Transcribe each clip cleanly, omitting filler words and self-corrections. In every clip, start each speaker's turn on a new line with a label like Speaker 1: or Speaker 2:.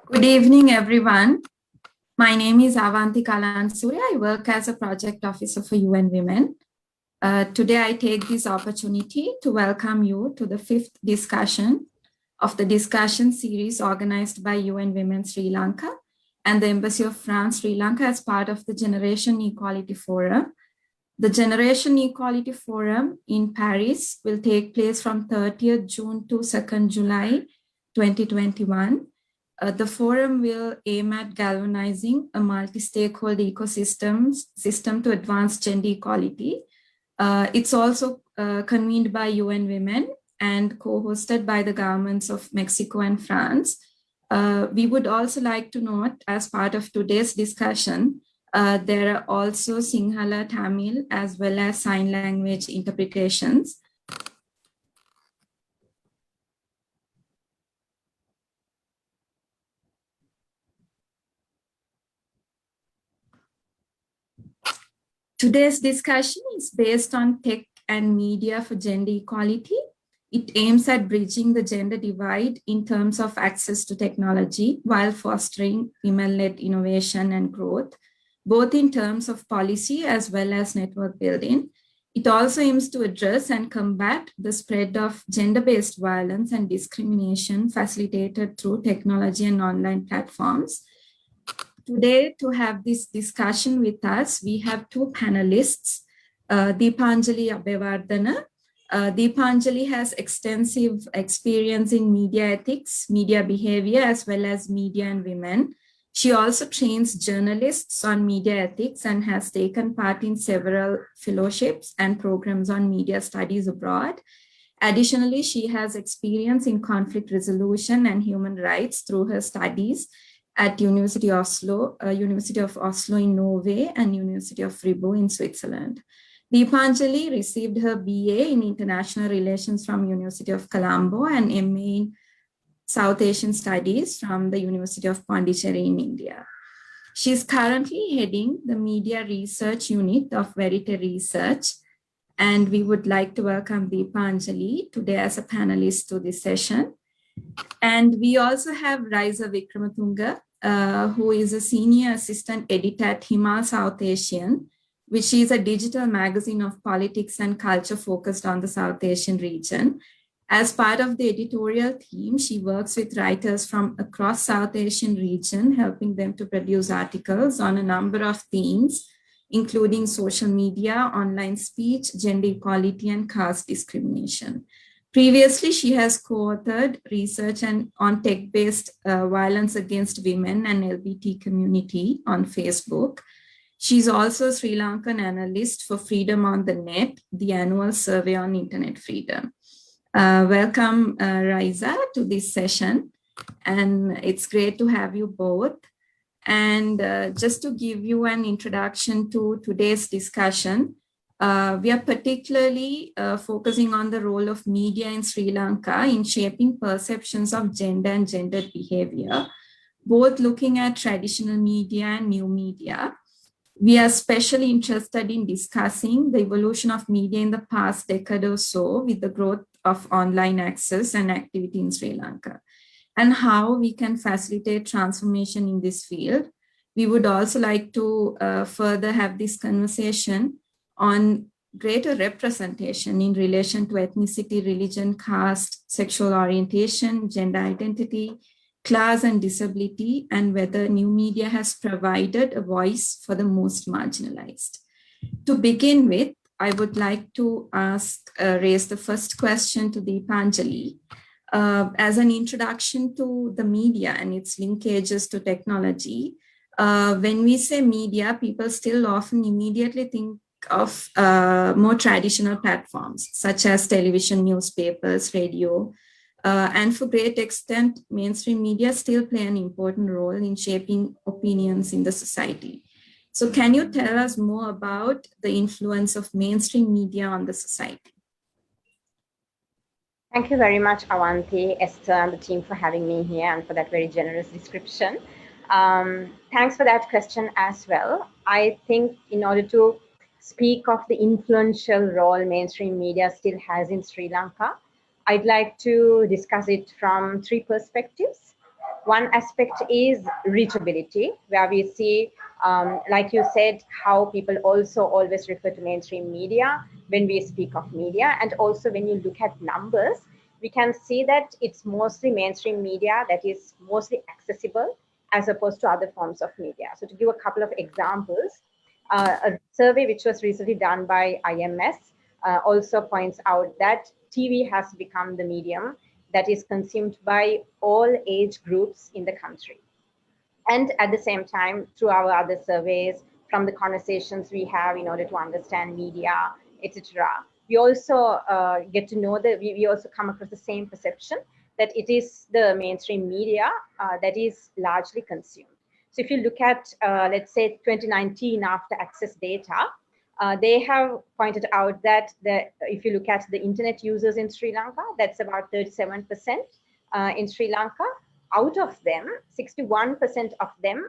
Speaker 1: Good evening, everyone. My name is Avanti Kalansuri. I work as a project officer for UN Women. Today, I take this opportunity to welcome you to the fifth discussion of the discussion series organized by UN Women Sri Lanka and the Embassy of France Sri Lanka as part of the Generation Equality Forum. The Generation Equality Forum in Paris will take place from 30th June to 2nd July 2021. The forum will aim at galvanizing a multi-stakeholder system to advance gender equality. It's also convened by UN Women and co-hosted by the governments of Mexico and France. We would also like to note, as part of today's discussion, there are also Sinhala, Tamil, as well as sign language interpretations. Today's discussion is based on tech and media for gender equality. It aims at bridging the gender divide in terms of access to technology while fostering women-led innovation and growth, both in terms of policy as well as network building. It also aims to address and combat the spread of gender-based violence and discrimination facilitated through technology and online platforms. Today, to have this discussion with us, we have two panelists, Deepanjali Abhivardhana. Deepanjali has extensive experience in media ethics, media behavior, as well as media and women. She also trains journalists on media ethics and has taken part in several fellowships and programs on media studies abroad. Additionally, she has experience in conflict resolution and human rights through her studies at University of Oslo in Norway and University of Fribourg in Switzerland. Deepanjali received her BA in International Relations from University of Colombo and MA in South Asian Studies from the University of Pondicherry in India. She is currently heading the Media Research Unit of Verite Research, and we would like to welcome Deepanjali today as a panelist to this session. And we also have Raisa Vikramatunga, who is a senior assistant editor at Himal South Asian, which is a digital magazine of politics and culture focused on the South Asian region. As part of the editorial team, she works with writers from across South Asian region, helping them to produce articles on a number of themes, including social media, online speech, gender equality, and caste discrimination. Previously, she has co-authored research on tech-based violence against women and LGBT community on Facebook. She's also a Sri Lankan analyst for Freedom on the Net, the annual survey on internet freedom. Welcome, Raisa, to this session. And it's great to have you both. And just to give you an introduction to today's discussion, we are particularly focusing on the role of media in Sri Lanka in shaping perceptions of gender and gendered behavior, both looking at traditional media and new media. We are especially interested in discussing the evolution of media in the past decade or so with the growth of online access and activity in Sri Lanka, and how we can facilitate transformation in this field. We would also like to further have this conversation on greater representation in relation to ethnicity, religion, caste, sexual orientation, gender identity, class and disability, and whether new media has provided a voice for the most marginalized. To begin with, I would like to raise the first question to Deepanjali. As an introduction to the media and its linkages to technology, when we say media, people still often immediately think of more traditional platforms such as television, newspapers, radio, and for great extent, mainstream media still play an important role in shaping opinions in the society. So can you tell us more about the influence of mainstream media on the society?
Speaker 2: Thank you very much, Avanti, Esther, and the team for having me here and for that very generous description. Thanks for that question as well. I think in order to speak of the influential role mainstream media still has in Sri Lanka, I'd like to discuss it from three perspectives. One aspect is reachability, where we see, like you said, how people also always refer to mainstream media when we speak of media. And also when you look at numbers, we can see that it's mostly mainstream media that is mostly accessible as opposed to other forms of media. So to give a couple of examples, a survey which was recently done by IMS also points out that TV has become the medium that is consumed by all age groups in the country. And at the same time, through our other surveys, from the conversations we have in order to understand media, etc., we also get to know that we also come across the same perception that it is the mainstream media that is largely consumed. So if you look at, let's say, 2019 after access data, they have pointed out that if you look at the internet users in Sri Lanka, that's about 37% in Sri Lanka. Out of them, 61% of them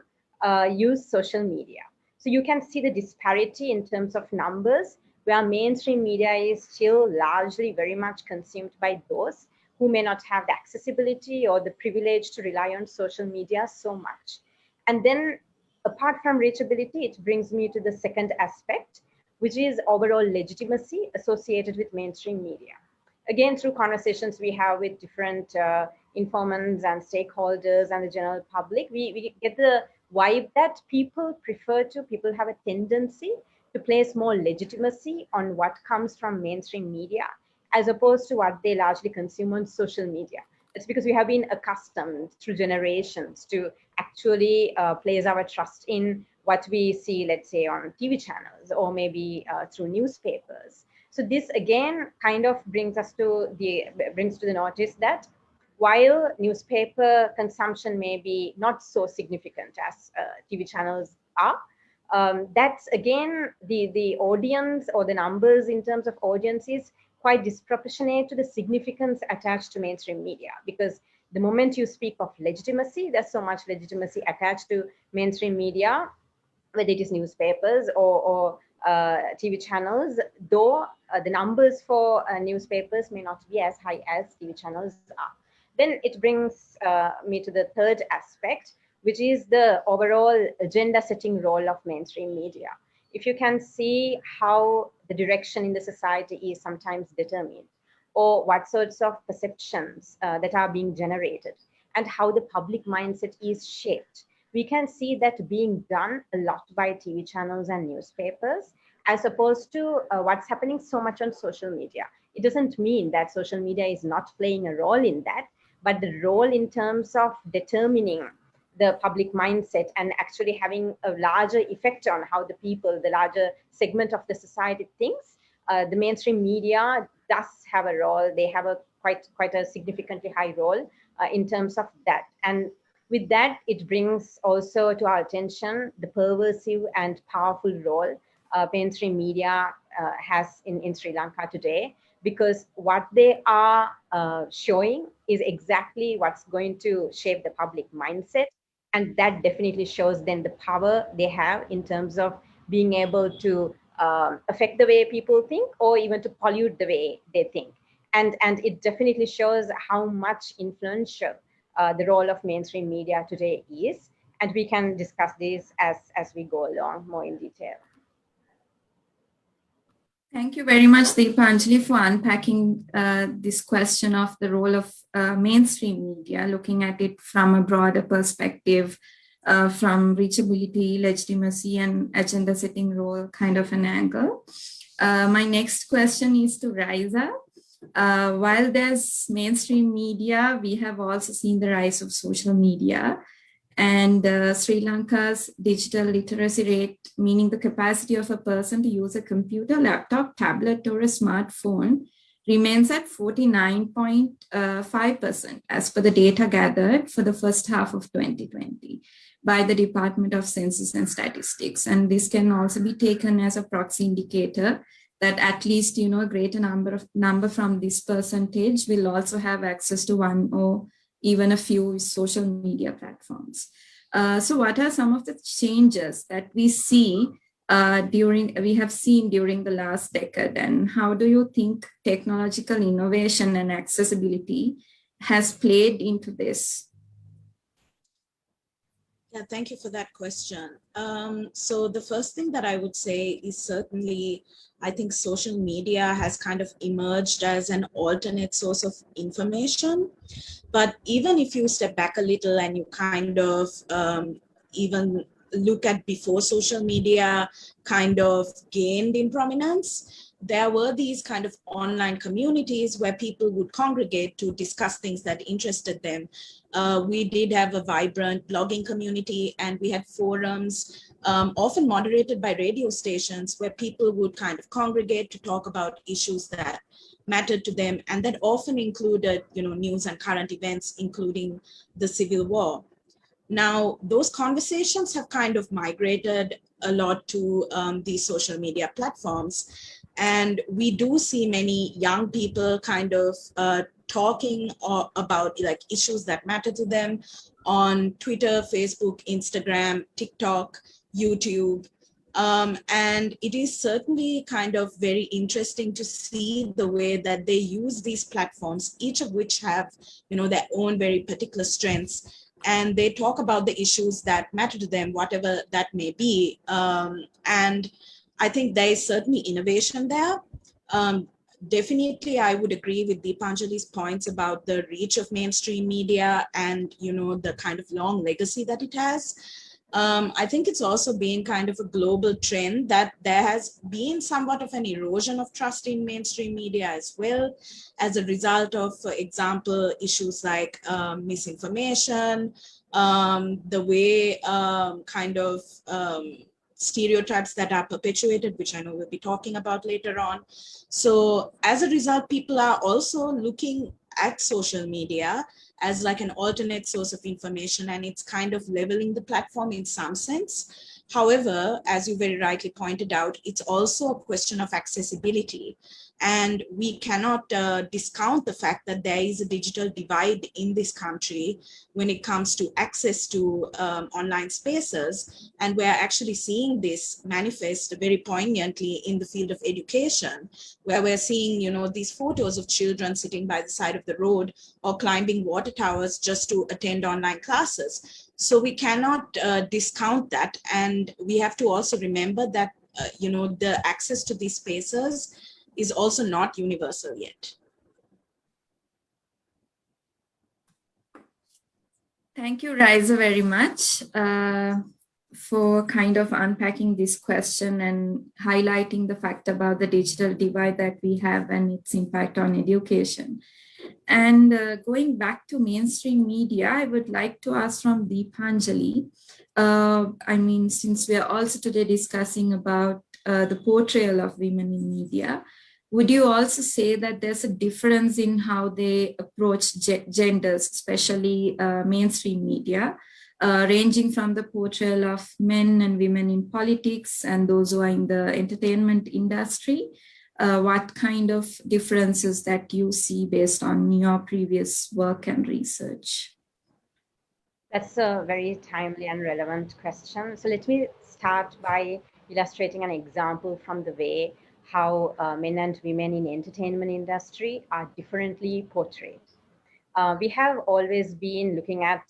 Speaker 2: use social media. So you can see the disparity in terms of numbers, where mainstream media is still largely very much consumed by those who may not have the accessibility or the privilege to rely on social media so much. And then apart from reachability, it brings me to the second aspect, which is overall legitimacy associated with mainstream media. Again, through conversations we have with different informants and stakeholders and the general public, we get the vibe that people have a tendency to place more legitimacy on what comes from mainstream media as opposed to what they largely consume on social media. It's because we have been accustomed through generations to actually place our trust in what we see, let's say, on TV channels or maybe through newspapers. So this again kind of brings to the notice that while newspaper consumption may be not so significant as TV channels are, that's again the audience or the numbers in terms of audience is quite disproportionate to the significance attached to mainstream media, because the moment you speak of legitimacy, there's so much legitimacy attached to mainstream media, whether it is newspapers or TV channels, though the numbers for newspapers may not be as high as TV channels are. Then it brings me to the third aspect, which is the overall agenda setting role of mainstream media. If you can see how the direction in the society is sometimes determined, or what sorts of perceptions that are being generated, and how the public mindset is shaped, we can see that being done a lot by TV channels and newspapers, as opposed to what's happening so much on social media. It doesn't mean that social media is not playing a role in that, but the role in terms of determining the public mindset and actually having a larger effect on how the larger segment of the society thinks, the mainstream media does have a role. They have a quite a significantly high role in terms of that. And with that, it brings also to our attention the pervasive and powerful role mainstream media has in Sri Lanka today, because what they are showing is exactly what's going to shape the public mindset. And that definitely shows then the power they have in terms of being able to affect the way people think, or even to pollute the way they think. And it definitely shows how much influential the role of mainstream media today is. And we can discuss this as we go along more in detail.
Speaker 1: Thank you very much, Deepanjali, for unpacking this question of the role of mainstream media, looking at it from a broader perspective, from reachability, legitimacy, and agenda setting role kind of an angle. My next question is to Raisa. While there's mainstream media, we have also seen the rise of social media. And Sri Lanka's digital literacy rate, meaning the capacity of a person to use a computer, laptop, tablet, or a smartphone, remains at 49.5% as per the data gathered for the first half of 2020 by the Department of Census and Statistics. And this can also be taken as a proxy indicator that at least, a greater number from this percentage will also have access to one or even a few social media platforms. So what are some of the changes that we have seen during the last decade, and how do you think technological innovation and accessibility has played into this?
Speaker 3: Yeah, thank you for that question. So the first thing that I would say is certainly, I think social media has kind of emerged as an alternate source of information. But even if you step back a little and you kind of even look at before social media kind of gained in prominence, there were these kind of online communities where people would congregate to discuss things that interested them. We did have a vibrant blogging community, and we had forums, often moderated by radio stations, where people would kind of congregate to talk about issues that mattered to them, and that often included, news and current events, including the Civil War. Now, those conversations have kind of migrated a lot to these social media platforms. And we do see many young people kind of talking about like issues that matter to them on Twitter, Facebook, Instagram, TikTok, YouTube. And it is certainly kind of very interesting to see the way that they use these platforms, each of which have, their own very particular strengths. And they talk about the issues that matter to them, whatever that may be. And I think there is certainly innovation there. Definitely, I would agree with Deepanjali's points about the reach of mainstream media and, the kind of long legacy that it has. I think it's also been kind of a global trend that there has been somewhat of an erosion of trust in mainstream media as well, as a result of, for example, issues like misinformation, the way stereotypes that are perpetuated, which I know we'll be talking about later on. So as a result, people are also looking at social media as like an alternate source of information, and it's kind of leveling the platform in some sense. However, as you very rightly pointed out, it's also a question of accessibility. And we cannot discount the fact that there is a digital divide in this country when it comes to access to online spaces. And we're actually seeing this manifest very poignantly in the field of education, where we're seeing, these photos of children sitting by the side of the road or climbing water towers just to attend online classes. So we cannot discount that. And we have to also remember that, the access to these spaces is also not universal yet.
Speaker 1: Thank you, Raisa, very much for kind of unpacking this question and highlighting the fact about the digital divide that we have and its impact on education. And going back to mainstream media, I would like to ask from Deepanjali. Since we are also today discussing about the portrayal of women in media, would you also say that there's a difference in how they approach genders, especially mainstream media, ranging from the portrayal of men and women in politics and those who are in the entertainment industry? What kind of differences that you see based on your previous work and research?
Speaker 2: That's a very timely and relevant question. So let me start by illustrating an example from the way how men and women in entertainment industry are differently portrayed. We have always been looking at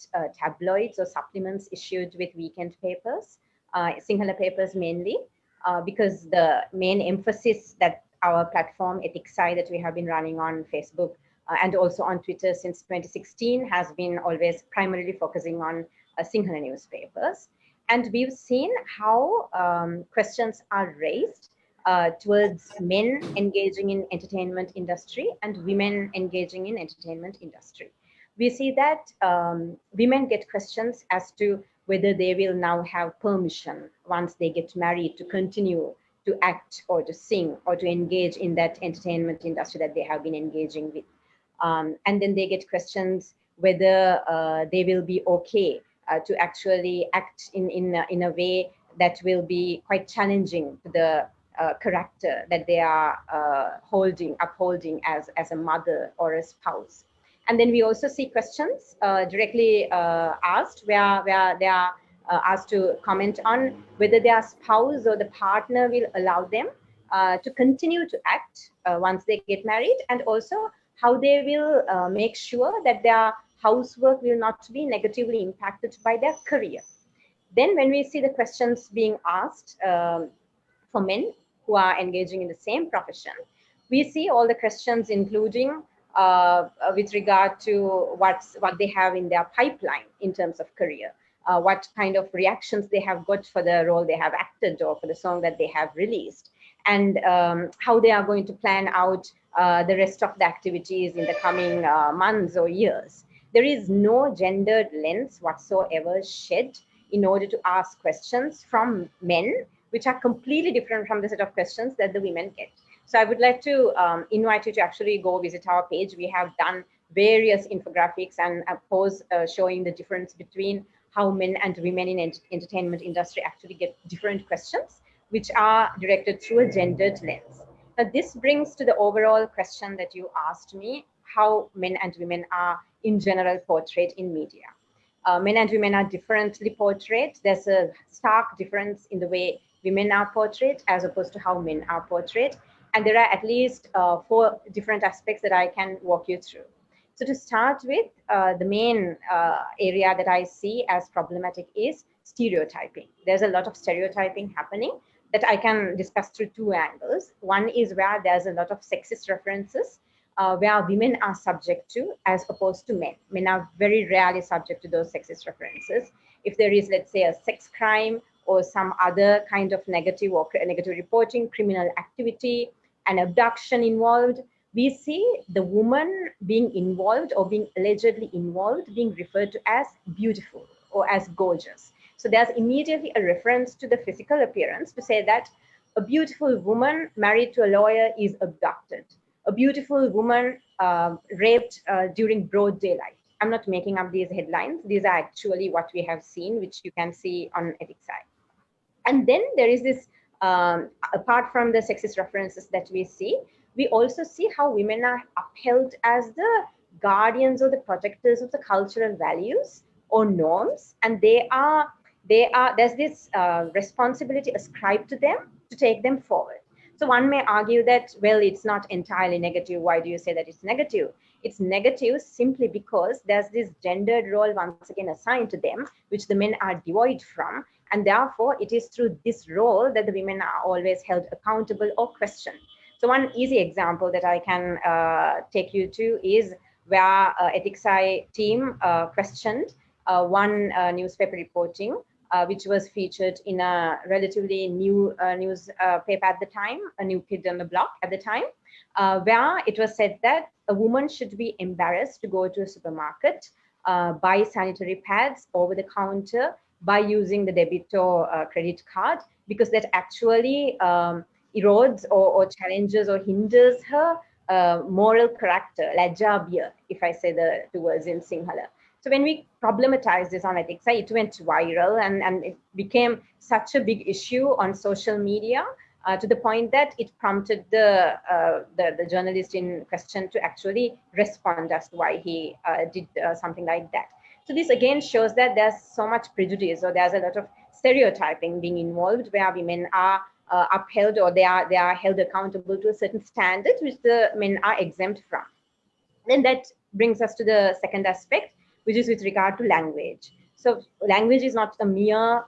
Speaker 2: tabloids or supplements issued with weekend papers, Sinhala papers mainly, because the main emphasis that our platform Ethixai that we have been running on Facebook and also on Twitter since 2016 has been always primarily focusing on Sinhala newspapers. And we've seen how questions are raised towards men engaging in entertainment industry and women engaging in entertainment industry. We see that women get questions as to whether they will now have permission once they get married to continue to act or to sing or to engage in that entertainment industry that they have been engaging with. And then they get questions whether they will be okay to actually act in a way that will be quite challenging to the character that they are upholding as a mother or a spouse. And then we also see questions directly asked where they are asked to comment on whether their spouse or the partner will allow them to continue to act once they get married, and also how they will make sure that their housework will not be negatively impacted by their career. Then when we see the questions being asked for men who are engaging in the same profession, we see all the questions including with regard to what they have in their pipeline in terms of career, what kind of reactions they have got for the role they have acted or for the song that they have released, and how they are going to plan out the rest of the activities in the coming months or years. There is no gendered lens whatsoever shed in order to ask questions from men, which are completely different from the set of questions that the women get. So I would like to invite you to actually go visit our page. We have done various infographics and a post showing the difference between how men and women in entertainment industry actually get different questions, which are directed through a gendered lens. Now, this brings to the overall question that you asked me, how men and women are in general portrayed in media. Men and women are differently portrayed. There's a stark difference in the way women are portrayed as opposed to how men are portrayed. And there are at least 4 different aspects that I can walk you through. So to start with, the main area that I see as problematic is stereotyping. There's a lot of stereotyping happening that I can discuss through 2 angles. One is where there's a lot of sexist references where women are subject to as opposed to men. Men are very rarely subject to those sexist references. If there is, let's say, a sex crime or some other kind of negative reporting, criminal activity, an abduction involved, we see the woman being involved or being allegedly involved being referred to as beautiful or as gorgeous. So there's immediately a reference to the physical appearance to say that a beautiful woman married to a lawyer is abducted. A beautiful woman raped during broad daylight. I'm not making up these headlines. These are actually what we have seen, which you can see on Ethicsai. And then there is this, apart from the sexist references that we see, we also see how women are upheld as the guardians or the protectors of the cultural values or norms. And there's this responsibility ascribed to them to take them forward. So one may argue that, well, it's not entirely negative. Why do you say that it's negative? It's negative simply because there's this gendered role once again assigned to them, which the men are devoid from. And therefore, it is through this role that the women are always held accountable or questioned. So one easy example that I can take you to is where Ethicsai team questioned one newspaper reporting which was featured in a relatively new newspaper at the time, a new kid on the block at the time, where it was said that a woman should be embarrassed to go to a supermarket, buy sanitary pads over the counter by using the debit or credit card, because that actually erodes or challenges or hinders her moral character, lajjabia, if I say the 2 words in Sinhala. So when we problematized this on Ethicsai, it went viral and it became such a big issue on social media to the point that it prompted the journalist in question to actually respond as to why he did something like that. So this again shows that there's so much prejudice or there's a lot of stereotyping being involved where women are upheld or they are held accountable to a certain standard which the men are exempt from. Then that brings us to the second aspect, which is with regard to language. So language is not a mere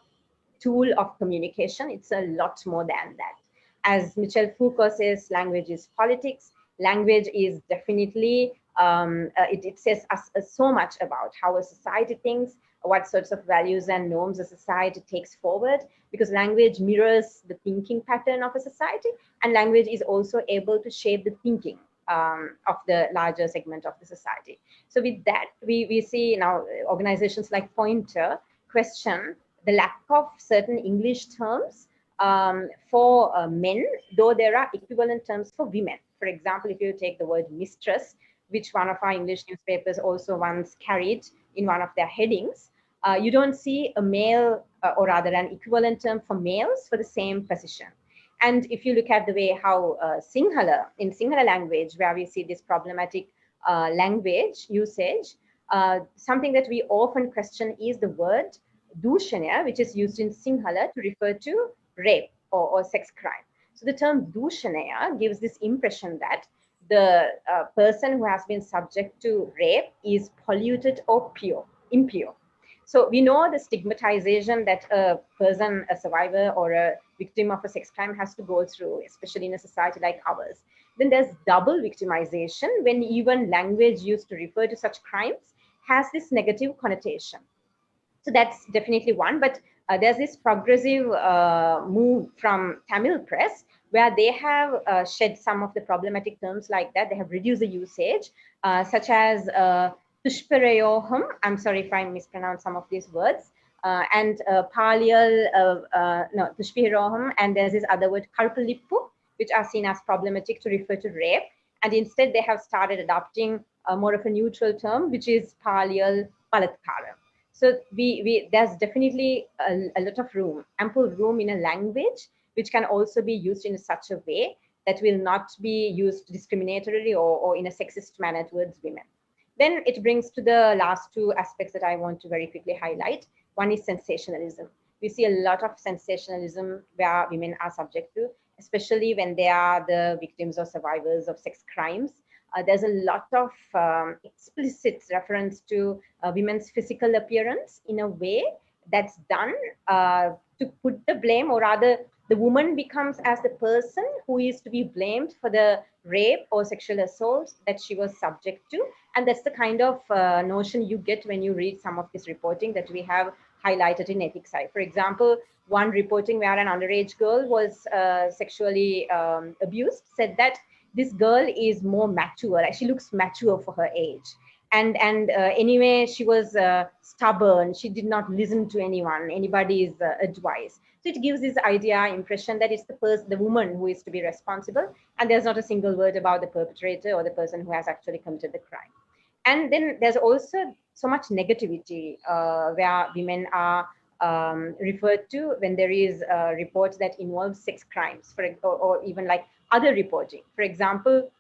Speaker 2: tool of communication. It's a lot more than that. As Michel Foucault says, language is politics. Language is definitely, it says us so much about how a society thinks, what sorts of values and norms a society takes forward, because language mirrors the thinking pattern of a society, and language is also able to shape the thinking of the larger segment of the society. So with that, we see now organizations like Pointer question the lack of certain English terms for men, though there are equivalent terms for women. For example, if you take the word mistress, which one of our English newspapers also once carried in one of their headings, you don't see a male or rather an equivalent term for males for the same position. And if you look at the way how Sinhala, in Sinhala language, where we see this problematic language usage, something that we often question is the word dushanya, which is used in Sinhala to refer to rape or sex crime. So the term dushanya gives this impression that the person who has been subject to rape is polluted or impure. So we know the stigmatization that a person, a survivor or a victim of a sex crime has to go through, especially in a society like ours. Then there's double victimization when even language used to refer to such crimes has this negative connotation. So that's definitely one. But there's this progressive move from Tamil press where they have shed some of the problematic terms like that. They have reduced the usage, such as Tushpirayoham. I'm sorry if I mispronounce some of these words. And Paliyal, no, Tushpirayoham, and there's this other word, Karpalippu, which are seen as problematic to refer to rape. And instead, they have started adopting more of a neutral term, which is Paliyal Balatkara. So there's definitely a lot of room, ample room in a language, which can also be used in such a way that will not be used discriminatorily or in a sexist manner towards women. Then it brings to the last two aspects that I want to very quickly highlight. One is sensationalism. We see a lot of sensationalism where women are subject to, especially when they are the victims or survivors of sex crimes. There's a lot of explicit reference to women's physical appearance in a way that's done to put the blame, or rather the woman becomes as the person who is to be blamed for the rape or sexual assault that she was subject to. And that's the kind of notion you get when you read some of this reporting that we have highlighted in Ethics Eye. For example, one reporting where an underage girl was sexually abused said that this girl is more mature, like she looks mature for her age. And anyway, she was stubborn. She did not listen to anybody's advice. So it gives this impression that it's the woman who is to be responsible, and there's not a single word about the perpetrator or the person who has actually committed the crime. And then there's also so much negativity where women are referred to when there is reports that involve sex crimes, or even like other reporting. For example,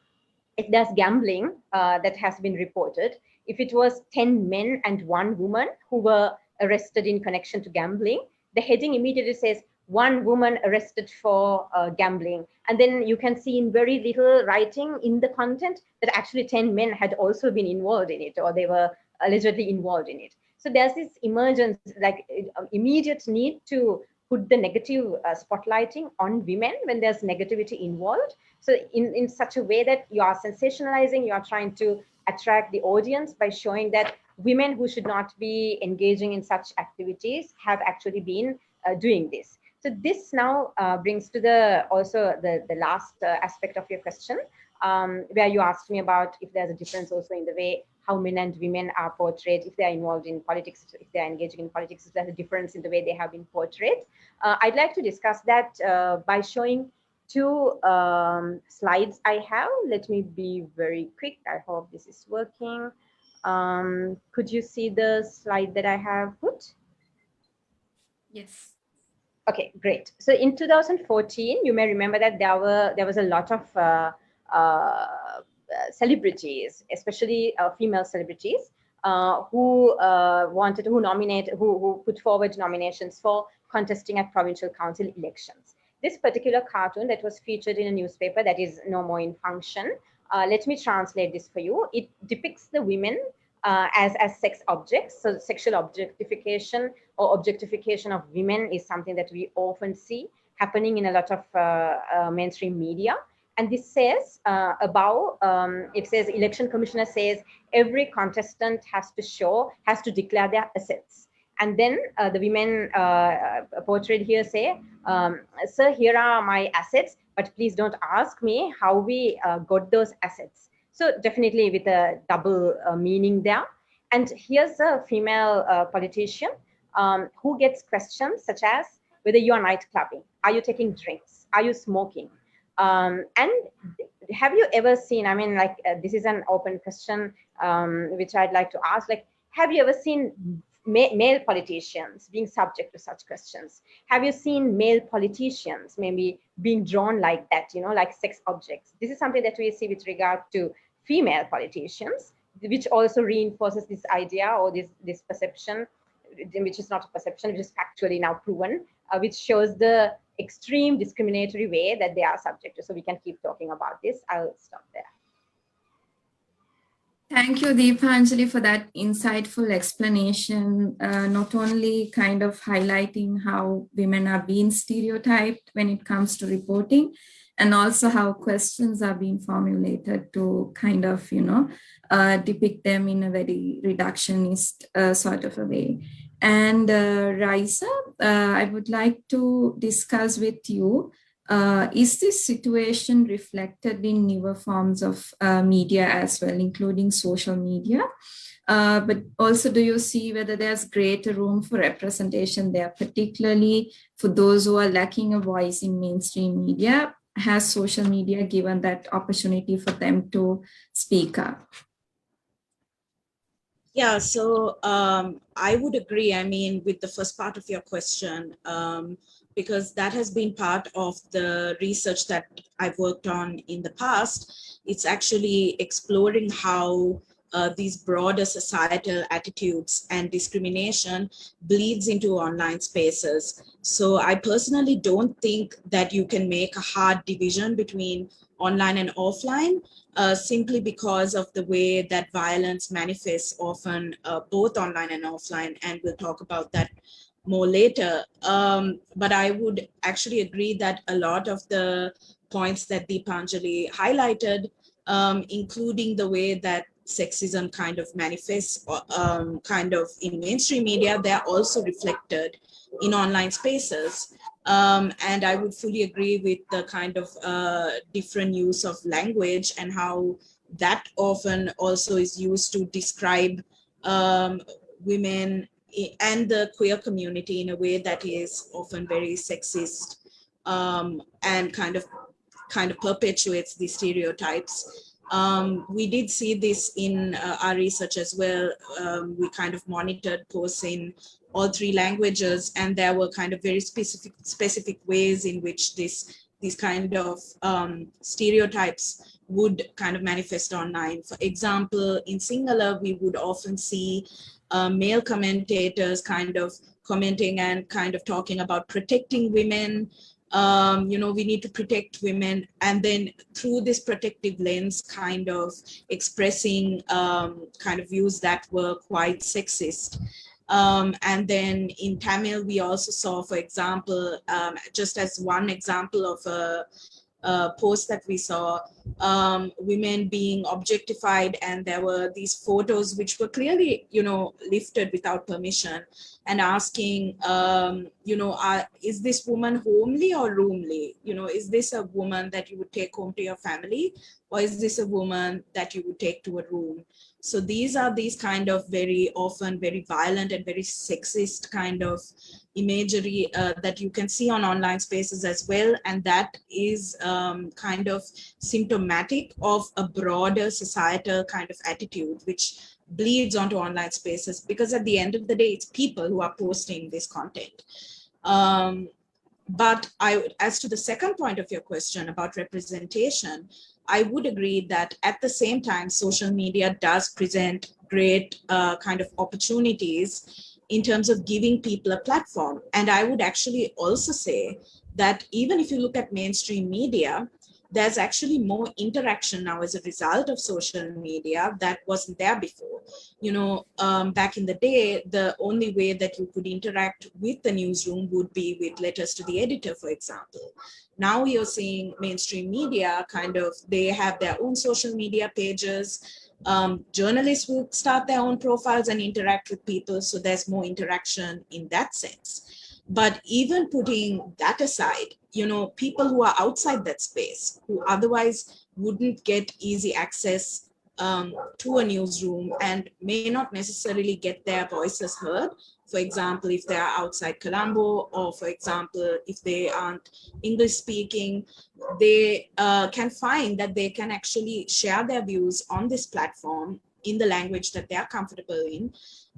Speaker 2: if there's gambling that has been reported, if it was 10 men and 1 woman who were arrested in connection to gambling, the heading immediately says 1 woman arrested for gambling. And then you can see in very little writing in the content that actually 10 men had also been involved in it, or they were allegedly involved in it. So there's this emergence, like immediate need to put the negative spotlighting on women when there's negativity involved. So in such a way that you are sensationalizing, you are trying to attract the audience by showing that women who should not be engaging in such activities have actually been doing this. So this now brings to the last aspect of your question, where you asked me about if there's a difference also in the way how men and women are portrayed, if they're involved in politics, if they're engaging in politics, if there's a difference in the way they have been portrayed. I'd like to discuss that by showing 2 slides I have. Let me be very quick. I hope this is working. Could you see the slide that I have put?
Speaker 1: Yes.
Speaker 2: Okay, great. So in 2014, you may remember that there was a lot of celebrities, especially female celebrities, who put forward nominations for contesting at provincial council elections. This particular cartoon that was featured in a newspaper that is no more in function. Let me translate this for you. It depicts the women as sex objects. So sexual objectification or objectification of women is something that we often see happening in a lot of mainstream media. And this says it says election commissioner says every contestant has to declare their assets. And then the women portrayed here say, sir, here are my assets, but please don't ask me how we got those assets. So definitely with a double meaning there. And here's a female politician who gets questions such as whether you are night clubbing, are you taking drinks, are you smoking? And have you ever seen, I mean, like this is an open question which I'd like to ask, like, have you ever seen male politicians being subject to such questions? Have you seen male politicians maybe being drawn like that, like sex objects? This is something that we see with regard to female politicians, which also reinforces this idea or this perception, which is not a perception, which is factually now proven, which shows the extreme discriminatory way that they are subject to. So we can keep talking about this. I'll stop there.
Speaker 1: Thank you, Deepanjali, for that insightful explanation, not only kind of highlighting how women are being stereotyped when it comes to reporting, and also how questions are being formulated to kind of, depict them in a very reductionist sort of a way. And Raisa, I would like to discuss with you, is this situation reflected in newer forms of media as well, including social media? But also, do you see whether there's greater room for representation there, particularly for those who are lacking a voice in mainstream media? Has social media given that opportunity for them to speak up?
Speaker 3: Yeah, so I would agree, I mean, with the first part of your question, because that has been part of the research that I've worked on in the past. It's actually exploring how these broader societal attitudes and discrimination bleeds into online spaces. So I personally don't think that you can make a hard division between online and offline, simply because of the way that violence manifests often both online and offline, and we'll talk about that more later. But I would actually agree that a lot of the points that Deepanjali highlighted, including the way that sexism kind of manifests kind of in mainstream media, they're also reflected in online spaces. And I would fully agree with the kind of different use of language and how that often also is used to describe women and the queer community in a way that is often very sexist, and kind of perpetuates these stereotypes. We did see this in our research as well. We kind of monitored posts in all three languages, and there were kind of very specific ways in which these kind of stereotypes would kind of manifest online. For example, in Sinhala, we would often see male commentators kind of commenting and kind of talking about protecting women. We need to protect women, and then through this protective lens kind of expressing kind of views that were quite sexist. And then in Tamil, we also saw, for example, just as one example of a post that we saw, women being objectified, and there were these photos which were clearly, lifted without permission, and asking, is this woman homely or roomly? Is this a woman that you would take home to your family, or is this a woman that you would take to a room? So these are these kind of very often very violent and very sexist kind of imagery that you can see on online spaces as well. And that is kind of symptomatic of a broader societal kind of attitude, which bleeds onto online spaces, because at the end of the day, it's people who are posting this content. But as to the second point of your question about representation, I would agree that at the same time, social media does present great kind of opportunities in terms of giving people a platform. And I would actually also say that even if you look at mainstream media, there's actually more interaction now as a result of social media that wasn't there before. Back in the day, the only way that you could interact with the newsroom would be with letters to the editor, for example. Now you're seeing mainstream media kind of, they have their own social media pages. Journalists will start their own profiles and interact with people. So there's more interaction in that sense. But even putting that aside, people who are outside that space, who otherwise wouldn't get easy access to a newsroom and may not necessarily get their voices heard. For example, if they are outside Colombo, or for example, if they aren't English speaking, they can find that they can actually share their views on this platform in the language that they are comfortable in.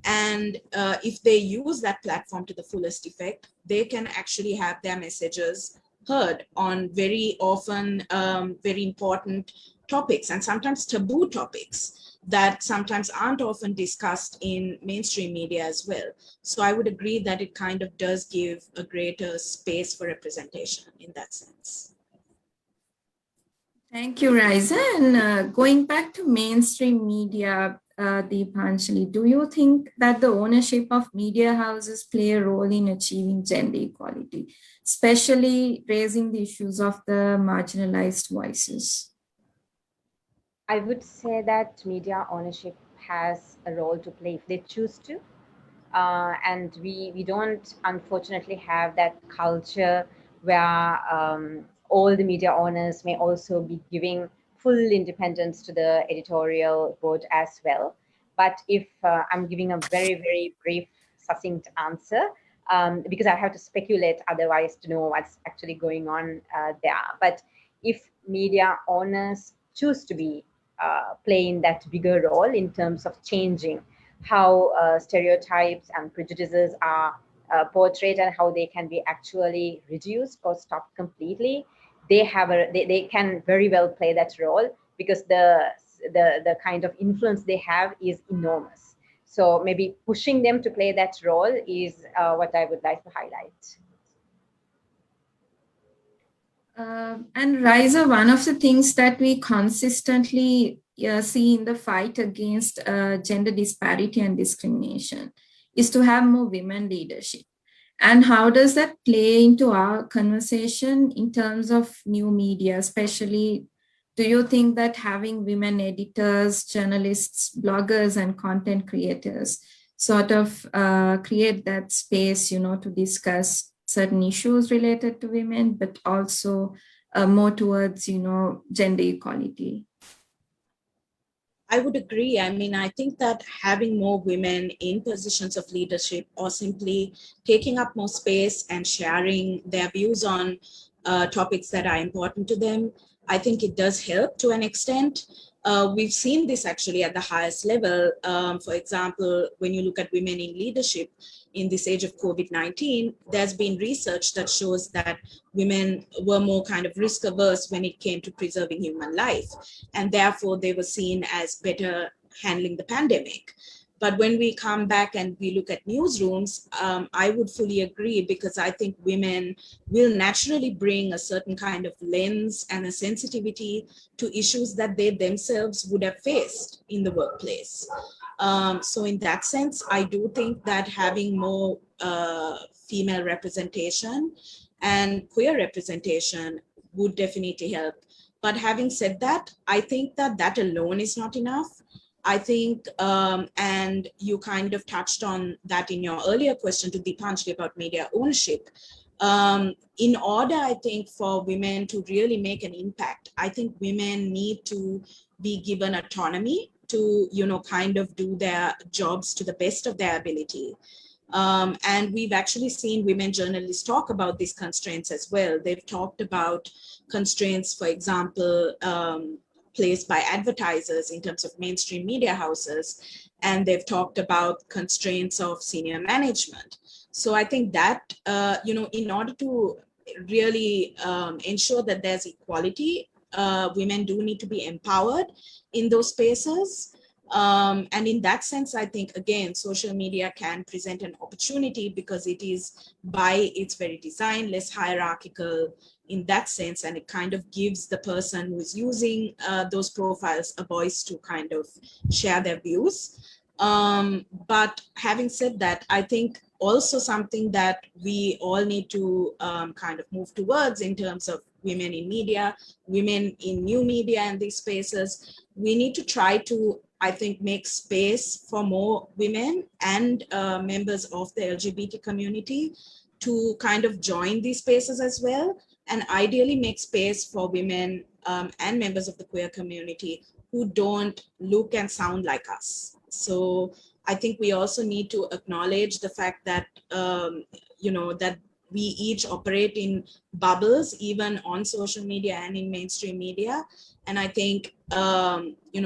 Speaker 3: And if they use that platform to the fullest effect, they can actually have their messages heard on very often very important topics, and sometimes taboo topics that sometimes aren't often discussed in mainstream media as well. So I would agree that it kind of does give a greater space for representation in that sense.
Speaker 1: Thank you, Riza. And going back to mainstream media, Deepanjali, do you think that the ownership of media houses play a role in achieving gender equality, especially raising the issues of the marginalized voices?
Speaker 2: I would say that media ownership has a role to play if they choose to. And we don't unfortunately have that culture where all the media owners may also be giving full independence to the editorial board as well. But if I'm giving a very, very brief, succinct answer, because I have to speculate otherwise to know what's actually going on there. But if media owners choose to be playing that bigger role in terms of changing how stereotypes and prejudices are portrayed and how they can be actually reduced or stopped completely, they can very well play that role, because the kind of influence they have is enormous. So maybe pushing them to play that role is what I would like to highlight.
Speaker 1: And Riza, one of the things that we consistently see in the fight against gender disparity and discrimination is to have more women leadership. And how does that play into our conversation in terms of new media, especially? Do you think that having women editors, journalists, bloggers, and content creators sort of create that space, to discuss certain issues related to women, but also more towards, gender equality?
Speaker 3: I would agree. I mean, I think that having more women in positions of leadership or simply taking up more space and sharing their views on topics that are important to them, I think it does help to an extent. We've seen this actually at the highest level. For example, when you look at women in leadership in this age of COVID-19, there's been research that shows that women were more kind of risk averse when it came to preserving human life. And therefore, they were seen as better handling the pandemic. But when we come back and we look at newsrooms, I would fully agree, because I think women will naturally bring a certain kind of lens and a sensitivity to issues that they themselves would have faced in the workplace. So in that sense, I do think that having more female representation and queer representation would definitely help. But having said that, I think that that alone is not enough. I think, and you kind of touched on that in your earlier question to Deepanjali about media ownership. In order, I think, for women to really make an impact, I think women need to be given autonomy to, kind of do their jobs to the best of their ability. And we've actually seen women journalists talk about these constraints as well. They've talked about constraints, for example, placed by advertisers in terms of mainstream media houses, and they've talked about constraints of senior management. So I think that, in order to really ensure that there's equality, women do need to be empowered in those spaces. And in that sense, I think, again, social media can present an opportunity because it is by its very design less hierarchical in that sense, and it kind of gives the person who is using those profiles a voice to kind of share their views. But having said that, I think also something that we all need to kind of move towards in terms of women in media, women in new media and these spaces, we need to try to, I think, make space for more women and members of the LGBT community to kind of join these spaces as well, and ideally make space for women and members of the queer community who don't look and sound like us. So I think we also need to acknowledge the fact that, that we each operate in bubbles, even on social media and in mainstream media. And I think,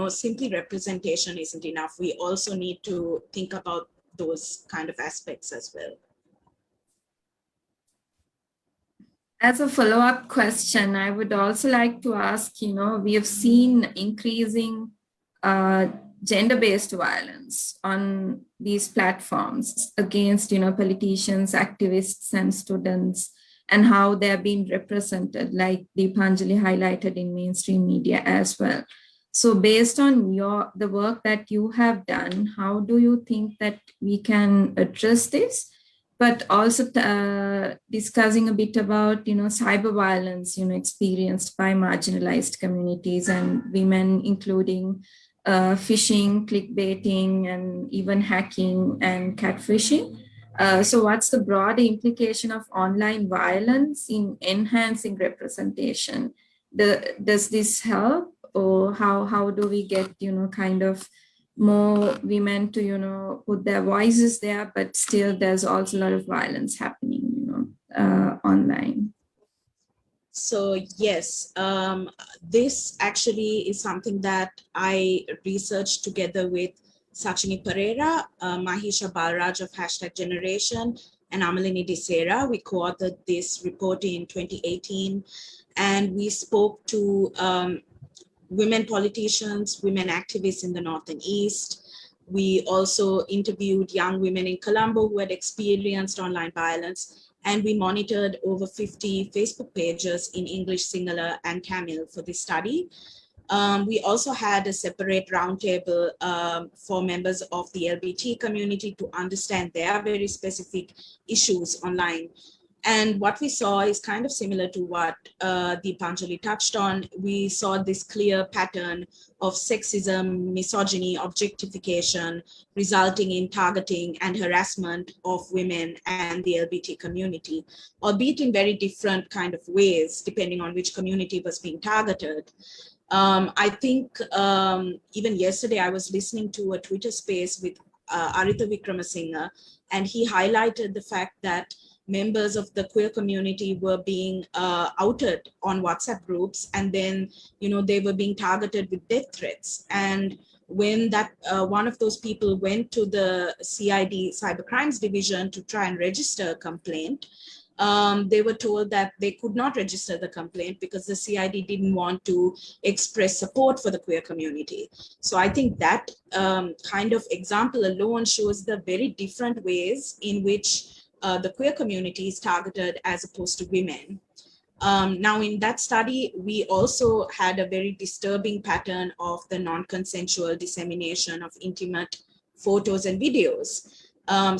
Speaker 3: simply representation isn't enough. We also need to think about those kind of aspects as well.
Speaker 1: As a follow-up question, I would also like to ask, we have seen increasing gender-based violence on these platforms against, politicians, activists, and students. and how they're being represented, like Deepanjali highlighted in mainstream media as well. So based on the work that you have done, how do you think that we can address this? But also discussing a bit about, cyber violence, experienced by marginalized communities and women, including phishing, clickbaiting, and even hacking and catfishing. So what's the broad implication of online violence in enhancing representation? Does this help, or how do we get, kind of more women to, put their voices there, but still there's also a lot of violence happening, online?
Speaker 3: So yes, this actually is something that I researched together with Sachini Pereira, Mahisha Balraj of #Generation, and Amalini Desera. We co-authored this report in 2018, and we spoke to women politicians, women activists in the North and East. We also interviewed young women in Colombo who had experienced online violence, and we monitored over 50 Facebook pages in English, Sinhala, and Tamil for this study. We also had a separate roundtable for members of the LGBT community to understand their very specific issues online. And what we saw is kind of similar to what Deepanjali touched on. We saw this clear pattern of sexism, misogyny, objectification, resulting in targeting and harassment of women and the LGBT community, albeit in very different kind of ways, depending on which community was being targeted. I think even yesterday I was listening to a Twitter space with Aritha Vikramasinghe, and he highlighted the fact that members of the queer community were being outed on WhatsApp groups, and then they were being targeted with death threats. And when that one of those people went to the CID Cybercrimes Division to try and register a complaint, they were told that they could not register the complaint because the CID didn't want to express support for the queer community. So I think that kind of example alone shows the very different ways in which the queer community is targeted as opposed to women. Now, in that study, we also had a very disturbing pattern of the non-consensual dissemination of intimate photos and videos.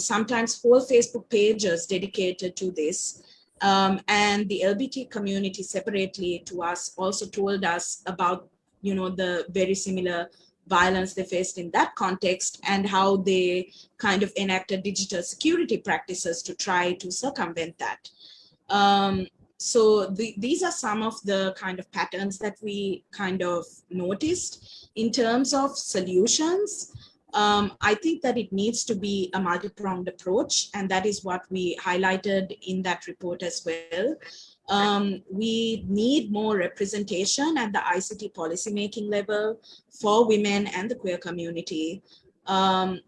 Speaker 3: Sometimes whole Facebook pages dedicated to this. And the LGBT community separately to us also told us about, the very similar violence they faced in that context and how they kind of enacted digital security practices to try to circumvent that. So these are some of the kind of patterns that we kind of noticed. In terms of solutions, I think that it needs to be a multi-pronged approach, and that is what we highlighted in that report as well. We need more representation at the ICT policymaking level for women and the queer community.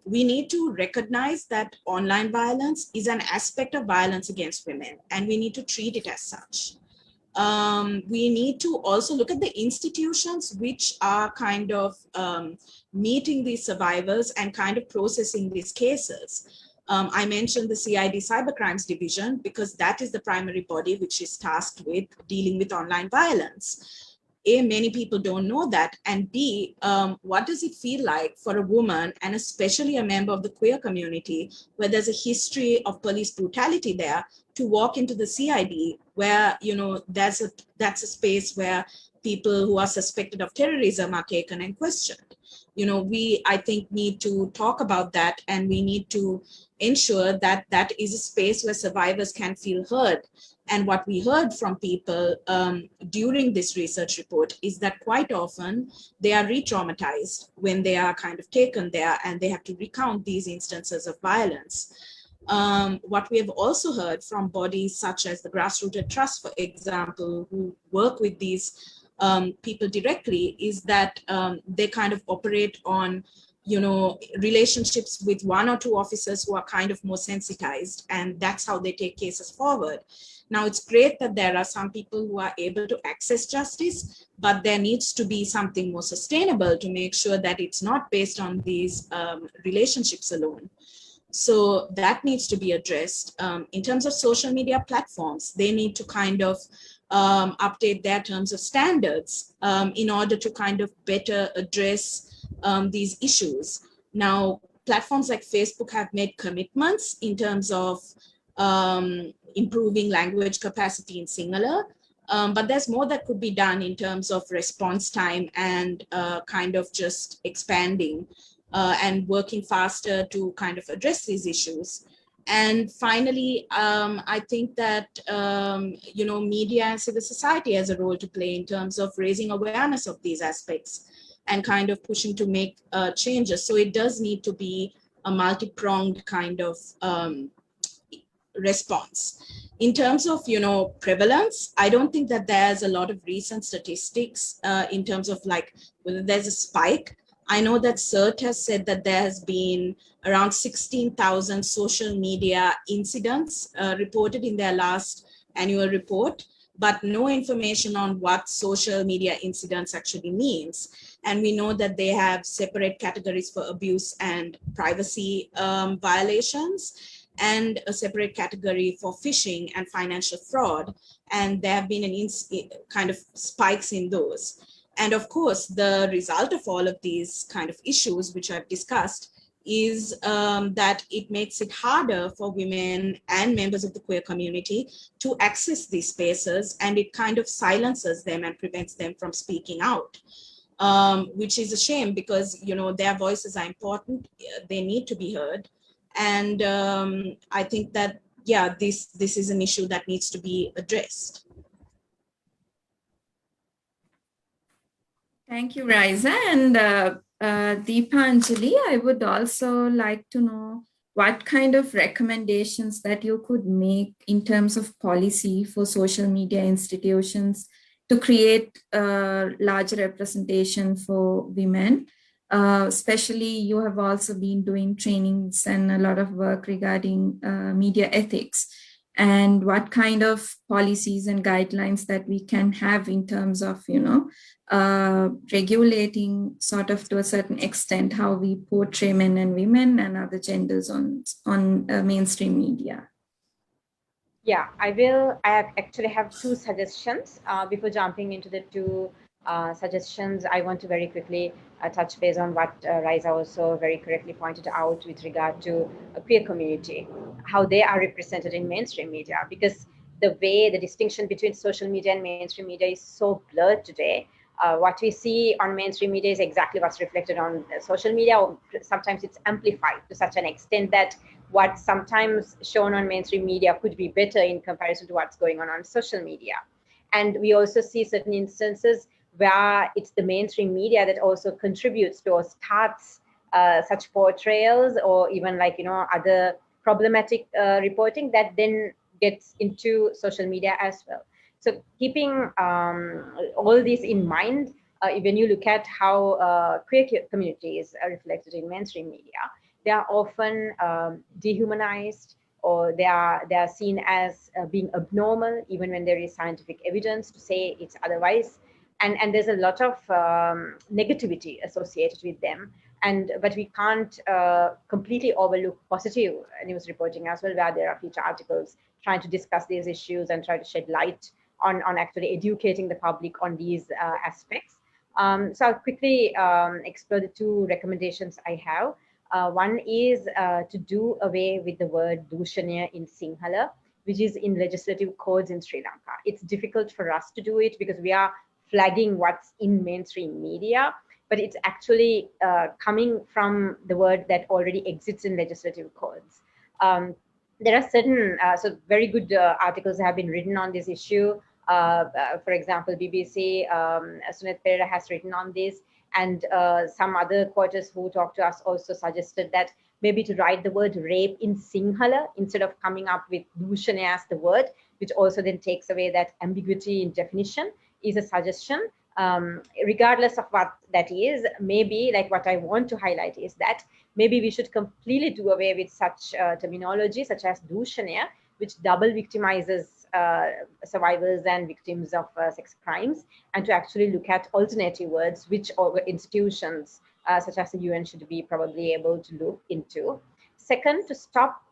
Speaker 3: We need to recognize that online violence is an aspect of violence against women, and we need to treat it as such. We need to also look at the institutions which are kind of meeting these survivors and kind of processing these cases. I mentioned the CID Cybercrimes Division because that is the primary body which is tasked with dealing with online violence. A, many people don't know that, and B, what does it feel like for a woman, and especially a member of the queer community, where there's a history of police brutality there, to walk into the CID where, that's a space where people who are suspected of terrorism are taken and questioned. We, I think, need to talk about that, and we need to ensure that that is a space where survivors can feel heard. And what we heard from people during this research report is that quite often they are re-traumatized when they are kind of taken there and they have to recount these instances of violence. What we have also heard from bodies such as the Grassrooted Trust, for example, who work with these people directly, is that they kind of operate on relationships with one or two officers who are kind of more sensitized, and that's how they take cases forward. Now, it's great that there are some people who are able to access justice, but there needs to be something more sustainable to make sure that it's not based on these relationships alone. So that needs to be addressed. In terms of social media platforms, they need to kind of update their terms of standards in order to kind of better address these issues. Now, platforms like Facebook have made commitments in terms of improving language capacity in Sinhala, but there's more that could be done in terms of response time and kind of just expanding and working faster to kind of address these issues. And finally, I think that, media and civil society has a role to play in terms of raising awareness of these aspects and kind of pushing to make changes. So it does need to be a multi-pronged kind of response. In terms of, prevalence, I don't think that there's a lot of recent statistics in terms of like whether there's a spike. I know that CERT has said that there has been around 16,000 social media incidents reported in their last annual report, but no information on what social media incidents actually means. And we know that they have separate categories for abuse and privacy violations, and a separate category for phishing and financial fraud. And there have been kind of spikes in those. And of course, the result of all of these kind of issues, which I've discussed, is that it makes it harder for women and members of the queer community to access these spaces, and it kind of silences them and prevents them from speaking out, which is a shame because, their voices are important, they need to be heard. And I think that, yeah, this is an issue that needs to be addressed.
Speaker 1: Thank you, Raisa. And Deepanjali, I would also like to know what kind of recommendations that you could make in terms of policy for social media institutions to create a larger representation for women. Especially, you have also been doing trainings and a lot of work regarding media ethics, and what kind of policies and guidelines that we can have in terms of, regulating sort of to a certain extent how we portray men and women and other genders on mainstream media.
Speaker 2: Yeah, I actually have two suggestions. Before jumping into the two suggestions, I want to very quickly touch base on what Raisa also very correctly pointed out with regard to a queer community, how they are represented in mainstream media, because the distinction between social media and mainstream media is so blurred today. What we see on mainstream media is exactly what's reflected on social media, or sometimes it's amplified to such an extent that what's sometimes shown on mainstream media could be better in comparison to what's going on social media. And we also see certain instances where it's the mainstream media that also contributes to or starts such portrayals, or even other problematic reporting that then gets into social media as well. So keeping all this in mind, when you look at how queer communities are reflected in mainstream media, they are often dehumanized, or they are seen as being abnormal, even when there is scientific evidence to say it's otherwise. And there's a lot of negativity associated with them. But we can't completely overlook positive news reporting as well, where there are feature articles trying to discuss these issues and try to shed light on actually educating the public on these aspects. So I'll quickly explore the two recommendations I have. One is to do away with the word Dushaniya in Sinhala, which is in legislative codes in Sri Lanka. It's difficult for us to do it because we are flagging what's in mainstream media, but it's actually coming from the word that already exists in legislative codes. There are certain, very good articles have been written on this issue. For example, BBC, Suneth Pereira has written on this, and some other quotes who talked to us also suggested that maybe to write the word rape in Sinhala instead of coming up with Dushaniya as the word, which also then takes away that ambiguity in definition, is a suggestion. Regardless of what that is, maybe like what I want to highlight is that maybe we should completely do away with such terminology such as Dushaniya, which double victimizes survivors and victims of sex crimes, and to actually look at alternative words which institutions such as the UN should be probably able to look into. Second, to stop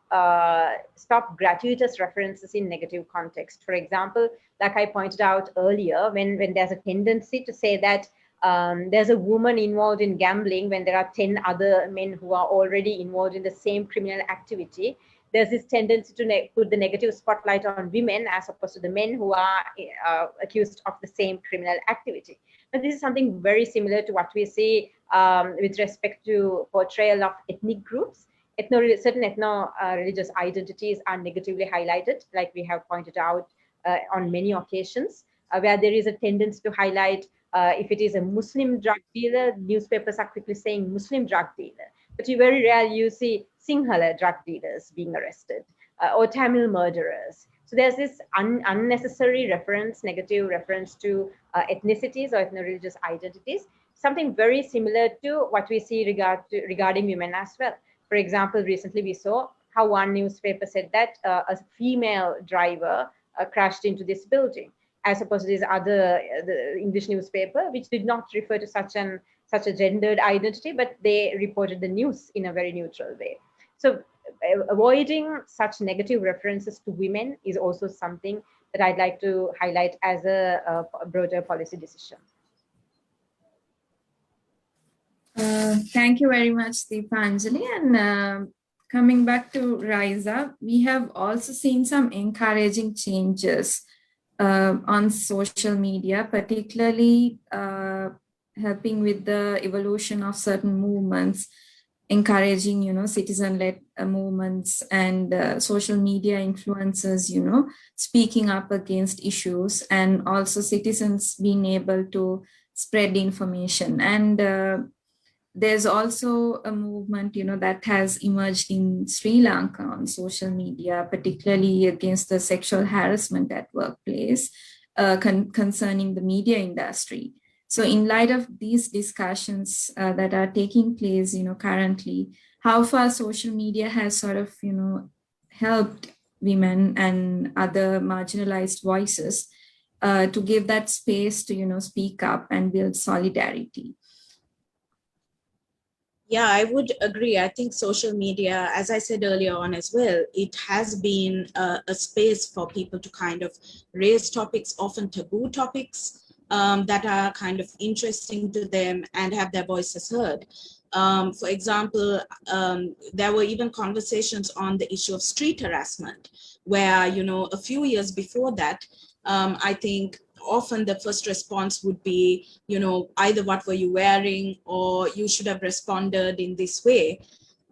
Speaker 2: gratuitous references in negative context. For example, like I pointed out earlier, when there's a tendency to say that there's a woman involved in gambling when there are 10 other men who are already involved in the same criminal activity, there's this tendency to put the negative spotlight on women as opposed to the men who are accused of the same criminal activity. But this is something very similar to what we see with respect to portrayal of ethnic groups. Certain ethno-religious identities are negatively highlighted, like we have pointed out on many occasions, where there is a tendency to highlight if it is a Muslim drug dealer, newspapers are quickly saying Muslim drug dealer. But you very rarely you see Sinhala drug dealers being arrested or Tamil murderers. So there's this unnecessary reference, negative reference to ethnicities or ethno-religious identities, something very similar to what we see regarding women as well. For example, recently we saw how one newspaper said that a female driver crashed into this building, as opposed to this other the English newspaper, which did not refer to such a gendered identity, but they reported the news in a very neutral way. So avoiding such negative references to women is also something that I'd like to highlight as a broader policy decision.
Speaker 1: Thank you very much, Deepanjali. And coming back to Raisa, we have also seen some encouraging changes on social media, particularly helping with the evolution of certain movements, encouraging, citizen-led movements and social media influencers, speaking up against issues, and also citizens being able to spread information. And there's also a movement, that has emerged in Sri Lanka on social media, particularly against the sexual harassment at workplace, concerning the media industry. So in light of these discussions that are taking place, currently, how far social media has sort of, helped women and other marginalized voices to give that space to, speak up and build solidarity.
Speaker 3: Yeah, I would agree. I think social media, as I said earlier on as well, it has been a space for people to kind of raise topics, often taboo topics, that are kind of interesting to them and have their voices heard. For example, there were even conversations on the issue of street harassment, where, a few years before that, I think often the first response would be, either what were you wearing, or you should have responded in this way.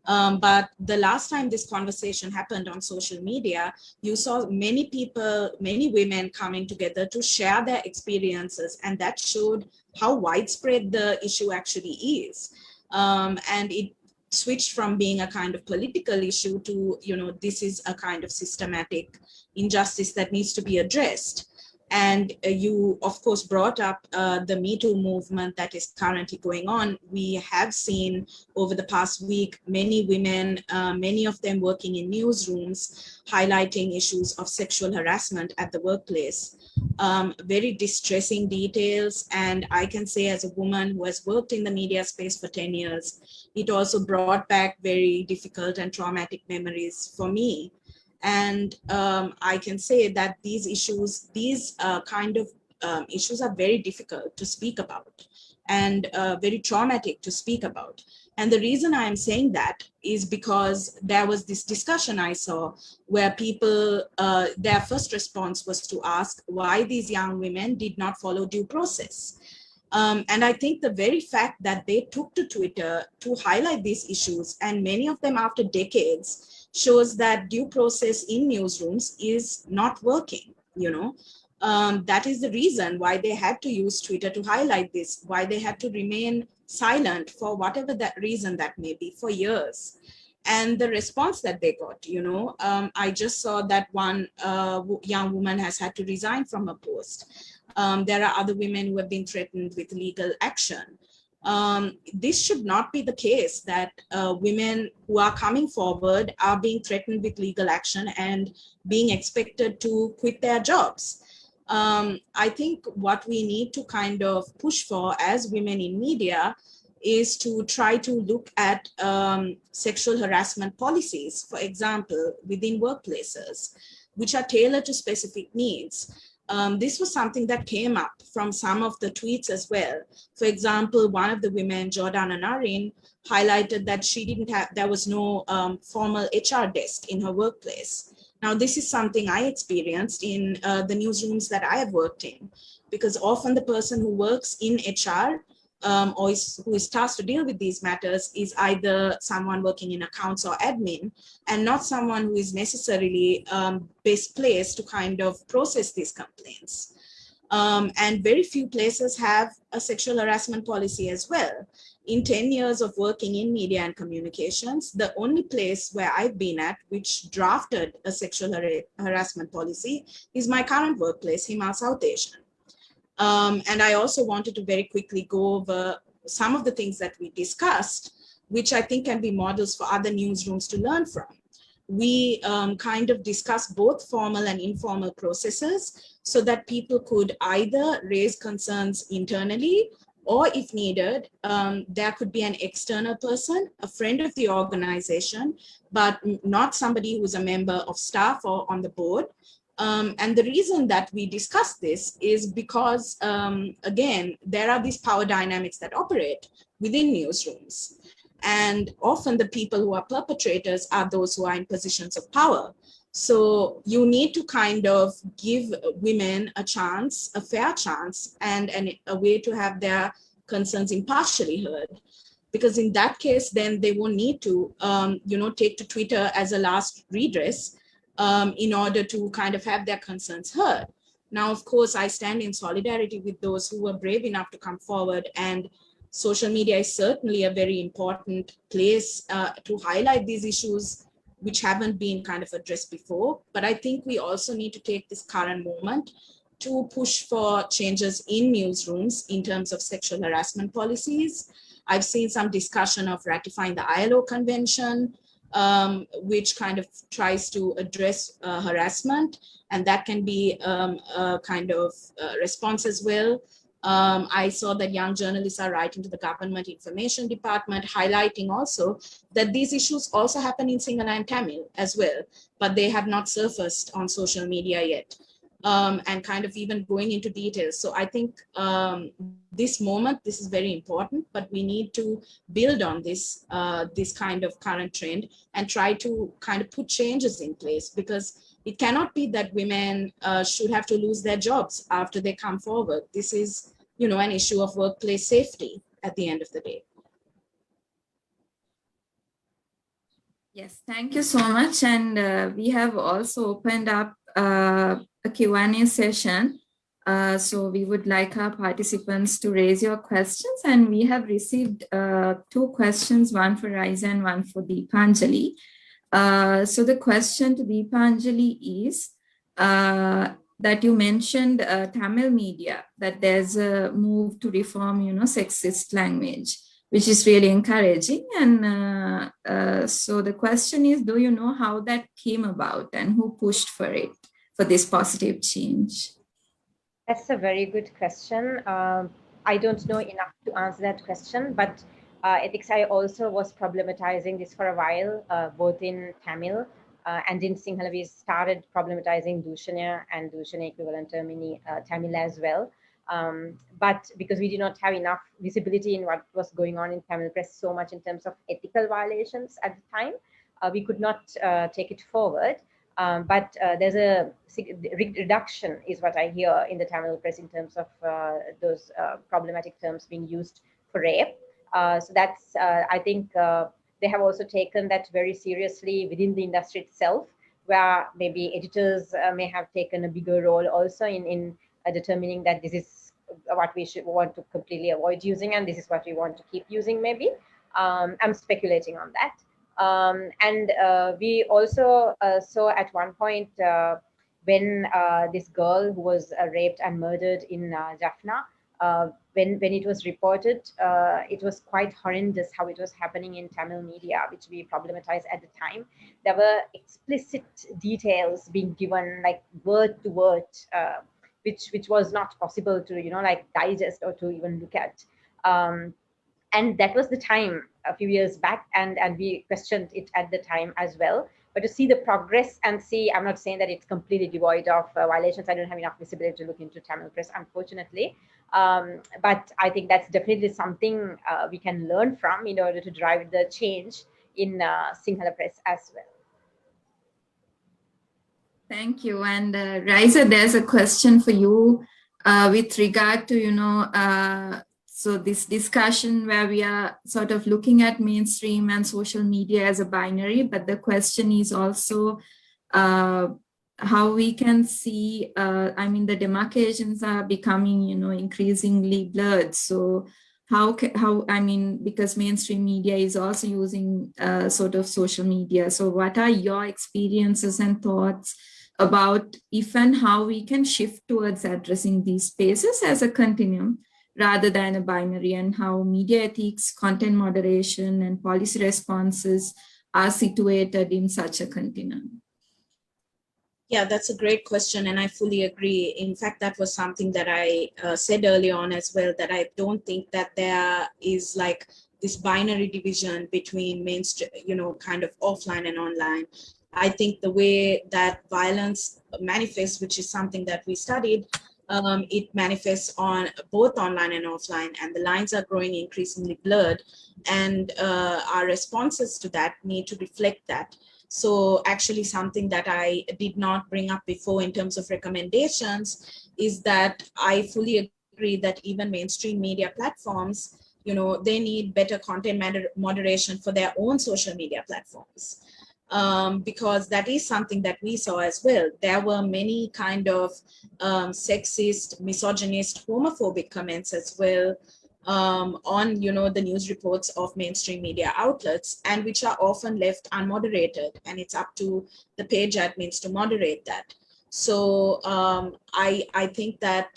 Speaker 3: But the last time this conversation happened on social media, you saw many people, many women coming together to share their experiences, and that showed how widespread the issue actually is. And it switched from being a kind of political issue to, this is a kind of systematic injustice that needs to be addressed. And you, of course, brought up the Me Too movement that is currently going on. We have seen over the past week many women, many of them working in newsrooms, highlighting issues of sexual harassment at the workplace. Very distressing details. And I can say, as a woman who has worked in the media space for 10 years, it also brought back very difficult and traumatic memories for me. And I can say that these issues, kind of issues are very difficult to speak about and very traumatic to speak about. And the reason I'm saying that is because there was this discussion I saw where people, their first response was to ask why these young women did not follow due process. And I think the very fact that they took to Twitter to highlight these issues, and many of them after decades, shows that due process in newsrooms is not working, That is the reason why they had to use Twitter to highlight this, why they had to remain silent for whatever that reason that may be for years. And the response that they got, I just saw that one young woman has had to resign from her post. There are other women who have been threatened with legal action. This should not be the case, that women who are coming forward are being threatened with legal action and being expected to quit their jobs. I think what we need to kind of push for as women in media is to try to look at sexual harassment policies, for example, within workplaces, which are tailored to specific needs. This was something that came up from some of the tweets as well. For example, one of the women, Jordana Narin, highlighted that there was no formal HR desk in her workplace. Now, this is something I experienced in the newsrooms that I have worked in, because often the person who works in HR who is tasked to deal with these matters is either someone working in accounts or admin, and not someone who is necessarily best placed to kind of process these complaints. And very few places have a sexual harassment policy as well. In 10 years of working in media and communications, the only place where I've been at which drafted a sexual harassment policy is my current workplace, Himal South Asian. And I also wanted to very quickly go over some of the things that we discussed, which I think can be models for other newsrooms to learn from. We kind of discussed both formal and informal processes so that people could either raise concerns internally, or if needed, there could be an external person, a friend of the organization, but not somebody who's a member of staff or on the board. And the reason that we discuss this is because, again, there are these power dynamics that operate within newsrooms. And often the people who are perpetrators are those who are in positions of power. So you need to kind of give women a chance, a fair chance, and a way to have their concerns impartially heard. Because in that case, then they won't need to, take to Twitter as a last redress in order to kind of have their concerns heard. Now, of course, I stand in solidarity with those who were brave enough to come forward, and social media is certainly a very important place to highlight these issues which haven't been kind of addressed before. But I think we also need to take this current moment to push for changes in newsrooms in terms of sexual harassment policies. I've seen some discussion of ratifying the ILO convention, which kind of tries to address harassment, and that can be a kind of response as well. I saw that young journalists are writing to the government information department, highlighting also that these issues also happen in Sinhala and Tamil as well, but they have not surfaced on social media yet, and kind of even going into details. So I think this is very important, but we need to build on this, this kind of current trend and try to kind of put changes in place, because it cannot be that women should have to lose their jobs after they come forward. This is, an issue of workplace safety at the end of the day.
Speaker 1: Yes, thank you so much. And we have also opened up a Q&A session. So we would like our participants to raise your questions. And we have received 2 questions, one for Raisa and one for Deepanjali. So the question to Deepanjali is that you mentioned Tamil media, that there's a move to reform, sexist language, which is really encouraging. And so the question is, do you know how that came about and who pushed for it, for this positive change?
Speaker 2: That's a very good question. I don't know enough to answer that question, but Ethics I also was problematizing this for a while, both in Tamil and in Sinhala. We started problematizing Dushanya and Dushanya equivalent term in Tamil as well. But because we did not have enough visibility in what was going on in Tamil press so much in terms of ethical violations at the time, we could not take it forward. But there's a reduction is what I hear in the Tamil press in terms of those problematic terms being used for rape. So that's, I think they have also taken that very seriously within the industry itself, where maybe editors may have taken a bigger role also in determining that this is what we should want to completely avoid using, and this is what we want to keep using maybe. I'm speculating on that. And we also saw at one point when this girl who was raped and murdered in Jaffna, when it was reported, it was quite horrendous how it was happening in Tamil media, which we problematized at the time. There were explicit details being given, like word to word, which was not possible to, digest or to even look at. And that was the time a few years back, and we questioned it at the time as well. But to see the progress and see, I'm not saying that it's completely devoid of violations. I don't have enough visibility to look into Tamil press, unfortunately. But I think that's definitely something we can learn from in order to drive the change in Sinhala press as well.
Speaker 1: Thank you. And Raisa, there's a question for you with regard to, so this discussion where we are sort of looking at mainstream and social media as a binary, but the question is also how we can see, the demarcations are becoming, increasingly blurred. So because mainstream media is also using sort of social media. So what are your experiences and thoughts about if and how we can shift towards addressing these spaces as a continuum rather than a binary, and how media ethics, content moderation, and policy responses are situated in such a continuum?
Speaker 3: Yeah, that's a great question, and I fully agree. In fact, that was something that I said early on as well, that I don't think that there is like this binary division between mainstream, kind of offline and online. I think the way that violence manifests, which is something that we studied, it manifests on both online and offline, and the lines are growing increasingly blurred, and our responses to that need to reflect that. So actually something that I did not bring up before in terms of recommendations is that I fully agree that even mainstream media platforms, they need better content moderation for their own social media platforms. Because that is something that we saw as well. There were many kind of sexist, misogynist, homophobic comments as well on the news reports of mainstream media outlets, and which are often left unmoderated, and it's up to the page admins to moderate that. So I think that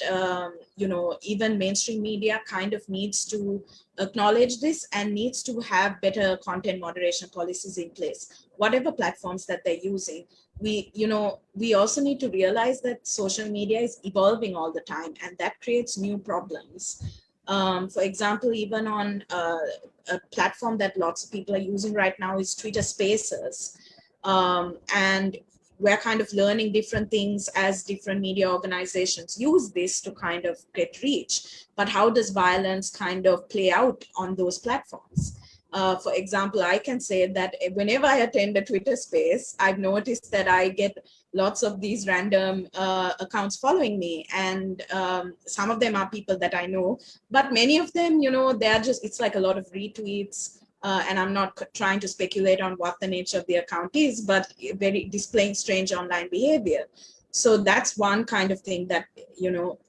Speaker 3: even mainstream media kind of needs to acknowledge this and needs to have better content moderation policies in place, whatever platforms that they're using. We also need to realize that social media is evolving all the time, and that creates new problems. For example, even on a platform that lots of people are using right now is Twitter Spaces. And we're kind of learning different things as different media organizations use this to kind of get reach. But how does violence kind of play out on those platforms? For example, I can say that whenever I attend a Twitter space, I've noticed that I get lots of these random accounts following me, and some of them are people that I know, but many of them, they're just, it's like a lot of retweets, and I'm not trying to speculate on what the nature of the account is, but very displaying strange online behavior. So that's one kind of thing that,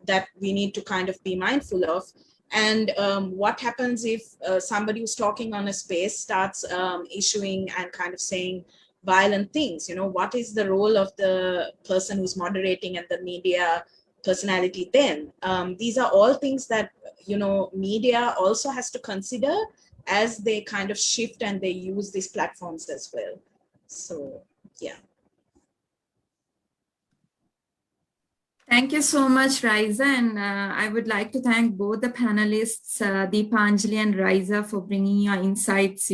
Speaker 3: that we need to kind of be mindful of. And what happens if somebody who's talking on a space starts issuing and kind of saying violent things? What is the role of the person who's moderating and the media personality then? These are all things that, media also has to consider as they kind of shift and they use these platforms as well. So, yeah.
Speaker 1: Thank you so much, Raisa. And I would like to thank both the panelists, Deepanjali and Raisa, for bringing your insights,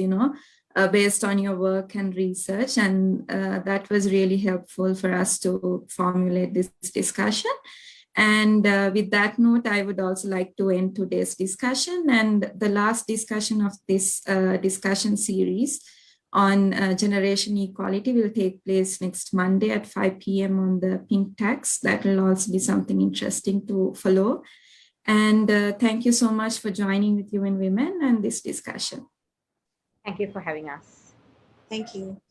Speaker 1: based on your work and research. And that was really helpful for us to formulate this discussion. And with that note, I would also like to end today's discussion. And the last discussion of this discussion series on generation equality will take place next Monday at 5 p.m. on the pink tags. That will also be something interesting to follow. And thank you so much for joining with UN Women and this discussion.
Speaker 2: Thank you for having us.
Speaker 3: Thank you.